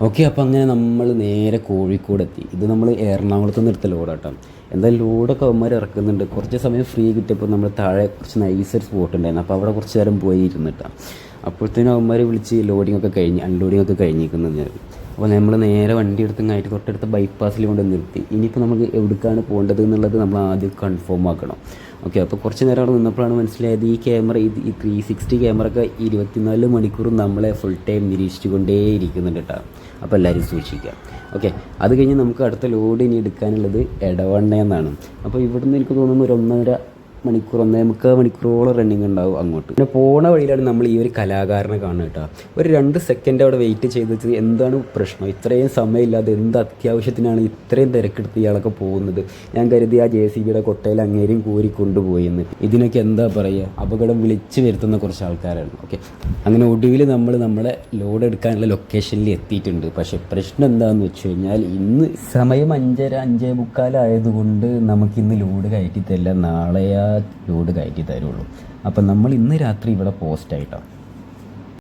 Okay, അപ്പോൾ അങ്ങനെ നമ്മൾ നേരെ കോഴിക്കോട് എത്തി. ഇത് നമ്മൾ എറണാകുളത്ത് നിന്ന് എടുത്ത ലോഡാട്ടോ. എന്തായാലും ലോഡൊക്കെ അവന്മാർ ഇറക്കുന്നുണ്ട്. കുറച്ച് സമയം ഫ്രീ കിട്ടിയപ്പോൾ നമ്മൾ താഴെ കുറച്ച് നൈസൊരു സ്പോട്ട് ഉണ്ടായിരുന്നു. അപ്പോൾ അവിടെ കുറച്ച് നേരം പോയി ഇരുന്നിട്ടാണ്. അപ്പോഴത്തേനും അവന്മാർ വിളിച്ച് ലോഡിംഗ് ഒക്കെ കഴിഞ്ഞ് അൺലോഡിംഗ് ഒക്കെ കഴിഞ്ഞിരിക്കുന്നത് ഞാൻ. അപ്പോൾ നമ്മൾ നേരെ വണ്ടി എടുത്തങ്ങായിട്ട് തൊട്ടടുത്ത ബൈപ്പാസിൽ കൊണ്ട് നിർത്തി. ഇനിയിപ്പോൾ നമുക്ക് എവിടേക്കാണ് പോകേണ്ടത് എന്നുള്ളത് നമ്മൾ ആദ്യം കൺഫേം ആക്കണം. ഓക്കെ, അപ്പോൾ കുറച്ച് നേരം അവിടെ നിന്നപ്പോഴാണ് മനസ്സിലായത് ഈ ക്യാമറ ഈ 360 ക്യാമറ ഒക്കെ 24 മണിക്കൂറും നമ്മളെ ഫുൾ ടൈം നിരീക്ഷിച്ചു കൊണ്ടേ ഇരിക്കുന്നുണ്ട് കേട്ടോ. അപ്പോൾ എല്ലാവരും സൂക്ഷിക്കുക. ഓക്കെ, അത് കഴിഞ്ഞ് നമുക്ക് അടുത്ത ലോഡ് ഇനി എടുക്കാനുള്ളത് എടവണ്ണയെന്നാണ്. അപ്പോൾ ഇവിടുന്ന് എനിക്ക് തോന്നുന്നു ഒരു 1.5 മണിക്കൂറോളം റണ്ണിങ് ഉണ്ടാവും അങ്ങോട്ട്. പിന്നെ പോണ വഴിയിലാണ് നമ്മൾ ഈ ഒരു കലാകാരനെ കാണുക കേട്ടോ. ഒരു 2 സെക്കൻഡ് അവിടെ വെയിറ്റ് ചെയ്ത് എന്താണ് പ്രശ്നം, ഇത്രയും സമയമില്ലാതെ എന്ത് അത്യാവശ്യത്തിനാണ് ഇത്രയും തിരക്കെടുത്ത് ഇയാളൊക്കെ പോകുന്നത്. ഞാൻ കരുതി ആ JCBയുടെ കൊട്ടയിൽ അങ്ങേരെയും കോരി കൊണ്ടുപോയെന്ന്. ഇതിനൊക്കെ എന്താ പറയുക, അപകടം വിളിച്ചു വരുത്തുന്ന കുറച്ച് ആൾക്കാരാണ്. ഓക്കെ, അങ്ങനെ ഒടുവിൽ നമ്മൾ നമ്മളെ ലോഡ് എടുക്കാനുള്ള ലൊക്കേഷനിൽ എത്തിയിട്ടുണ്ട്. പക്ഷേ പ്രശ്നം എന്താണെന്ന് വെച്ച് കഴിഞ്ഞാൽ ഇന്ന് സമയം 5:45 ആയതുകൊണ്ട് നമുക്കിന്ന് ലോഡ് കയറ്റി തരില്ല, നാളെയാ ലോഡ് കയറ്റി തരുള്ളൂ. അപ്പം നമ്മൾ ഇന്ന് രാത്രി ഇവിടെ പോസ്റ്റ് ആയിട്ടോ.